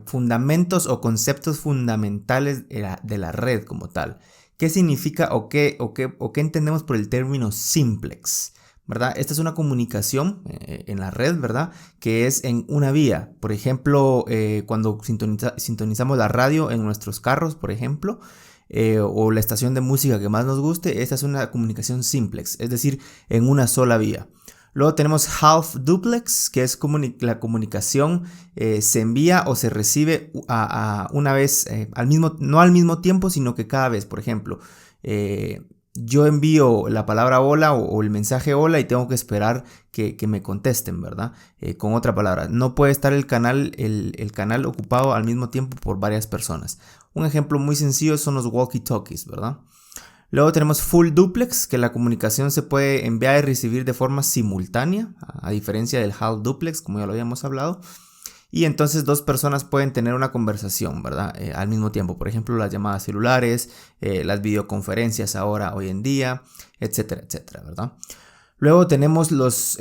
fundamentos o conceptos fundamentales de la red como tal. ¿Qué significa o qué entendemos por el término simplex? ¿Verdad? Esta es una comunicación en la red, ¿verdad? Que es en una vía. Por ejemplo, cuando sintonizamos la radio en nuestros carros, por ejemplo, o la estación de música que más nos guste, esta es una comunicación simplex, es decir, en una sola vía. Luego tenemos half duplex, que es la comunicación se envía o se recibe a una vez, no al mismo tiempo, sino que cada vez. Por ejemplo, yo envío la palabra hola o el mensaje hola y tengo que esperar que me contesten, ¿verdad? Con otra palabra, no puede estar el canal ocupado al mismo tiempo por varias personas. Un ejemplo muy sencillo son los walkie-talkies, ¿verdad? Luego tenemos full duplex, que la comunicación se puede enviar y recibir de forma simultánea, a diferencia del half duplex, como ya lo habíamos hablado. Y entonces dos personas pueden tener una conversación, ¿verdad? Al mismo tiempo. Por ejemplo, las llamadas celulares, las videoconferencias hoy en día, etcétera, etcétera, ¿verdad? Luego tenemos los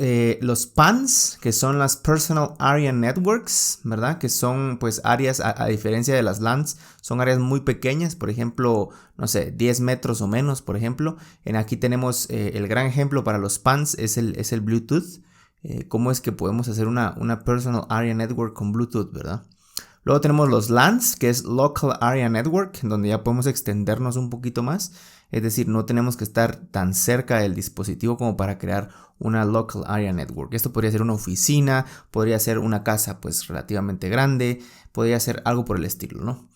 PANs, que son las Personal Area Networks, ¿verdad? Que son pues áreas, a diferencia de las LANs, son áreas muy pequeñas, por ejemplo, no sé, 10 metros o menos, por ejemplo. Aquí tenemos el gran ejemplo para los PANs, es el Bluetooth. ¿Cómo es que podemos hacer una Personal Area Network con Bluetooth, ¿verdad? Luego tenemos los LANs, que es Local Area Network, donde ya podemos extendernos un poquito más. Es decir, no tenemos que estar tan cerca del dispositivo como para crear una Local Area Network. Esto podría ser una oficina, podría ser una casa pues relativamente grande, podría ser algo por el estilo, ¿no?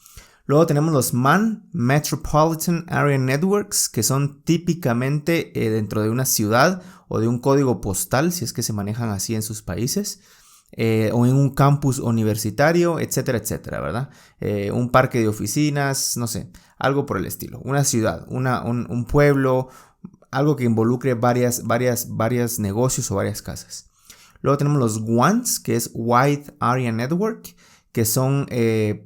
Luego tenemos los MAN, Metropolitan Area Networks, que son típicamente dentro de una ciudad o de un código postal, si es que se manejan así en sus países. O en un campus universitario, etcétera, etcétera, ¿verdad? Un parque de oficinas, no sé, algo por el estilo. Una ciudad, un pueblo, algo que involucre varios negocios o varias casas. Luego tenemos los WANs, que es Wide Area Network, que son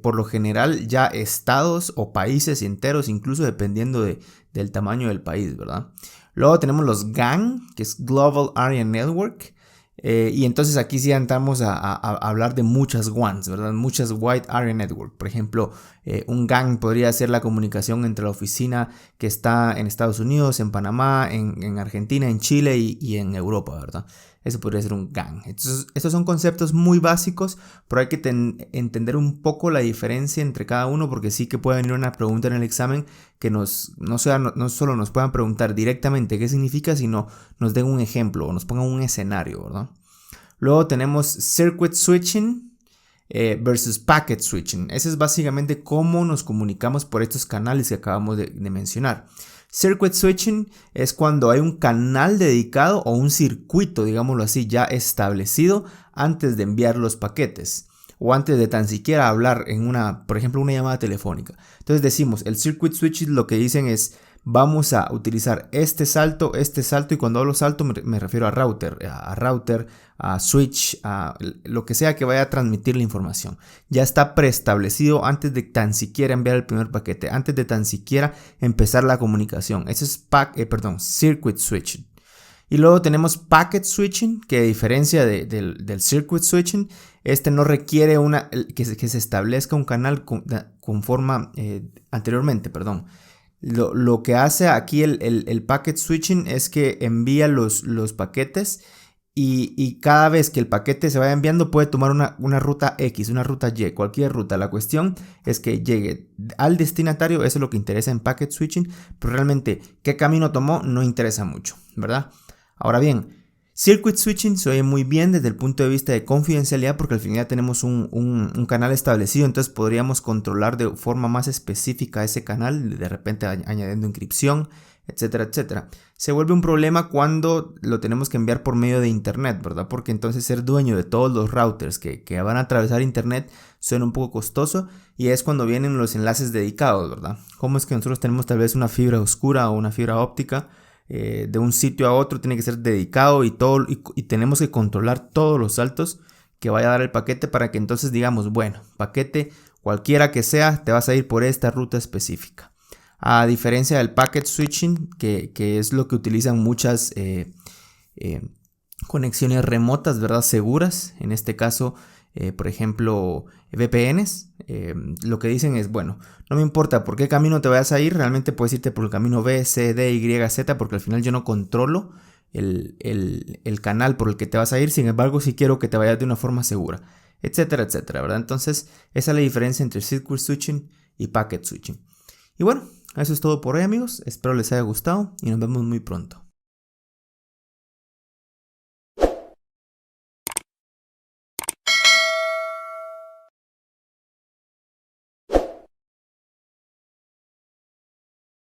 por lo general ya estados o países enteros, incluso dependiendo del tamaño del país, ¿verdad? Luego tenemos los GAN, que es Global Area Network. Y entonces aquí sí entramos a hablar de muchas WANs, ¿verdad? Muchas Wide Area Network. Por ejemplo, un GAN podría ser la comunicación entre la oficina que está en Estados Unidos, en Panamá, en Argentina, en Chile y en Europa, ¿verdad? Eso podría ser un GAN. Entonces, estos son conceptos muy básicos, pero hay que entender un poco la diferencia entre cada uno, porque sí que puede venir una pregunta en el examen que no solo nos puedan preguntar directamente qué significa, sino nos den un ejemplo o nos pongan un escenario, ¿verdad? Luego tenemos circuit switching versus packet switching. Ese es básicamente cómo nos comunicamos por estos canales que acabamos de mencionar. Circuit switching es cuando hay un canal dedicado o un circuito, digámoslo así, ya establecido antes de enviar los paquetes o antes de tan siquiera hablar por ejemplo, una llamada telefónica. Entonces decimos, el circuit switching lo que dicen es, vamos a utilizar este salto, y cuando hablo salto me refiero a router, a switch, a lo que sea que vaya a transmitir la información. Ya está preestablecido antes de tan siquiera enviar el primer paquete, antes de tan siquiera empezar la comunicación. Eso es circuit switching. Y luego tenemos packet switching, que a diferencia del circuit switching, este no requiere que se establezca un canal con forma anteriormente, perdón. Lo que hace aquí el packet switching es que envía los paquetes y cada vez que el paquete se vaya enviando puede tomar una ruta X, una ruta Y, cualquier ruta. La cuestión es que llegue al destinatario, eso es lo que interesa en packet switching, pero realmente qué camino tomó no interesa mucho, ¿verdad? Ahora bien, circuit switching se oye muy bien desde el punto de vista de confidencialidad porque al final ya tenemos un canal establecido, entonces podríamos controlar de forma más específica ese canal, de repente añadiendo encripción, etcétera, etcétera. Se vuelve un problema cuando lo tenemos que enviar por medio de internet, ¿verdad? Porque entonces ser dueño de todos los routers que van a atravesar internet suena un poco costoso y es cuando vienen los enlaces dedicados, ¿verdad? ¿Cómo es que nosotros tenemos tal vez una fibra oscura o una fibra óptica? De un sitio a otro tiene que ser dedicado y tenemos que controlar todos los saltos que vaya a dar el paquete para que entonces digamos, bueno, paquete cualquiera que sea, te vas a ir por esta ruta específica. A diferencia del packet switching, que es lo que utilizan muchas conexiones remotas, ¿verdad? Seguras, en este caso, por ejemplo, VPNs. Lo que dicen es, bueno, no me importa por qué camino te vayas a ir, realmente puedes irte por el camino B, C, D, Y, Z, porque al final yo no controlo el canal por el que te vas a ir, sin embargo, sí quiero que te vayas de una forma segura, etcétera, etcétera, ¿verdad? Entonces, esa es la diferencia entre Circuit Switching y Packet Switching. Y bueno, eso es todo por hoy, amigos. Espero les haya gustado y nos vemos muy pronto.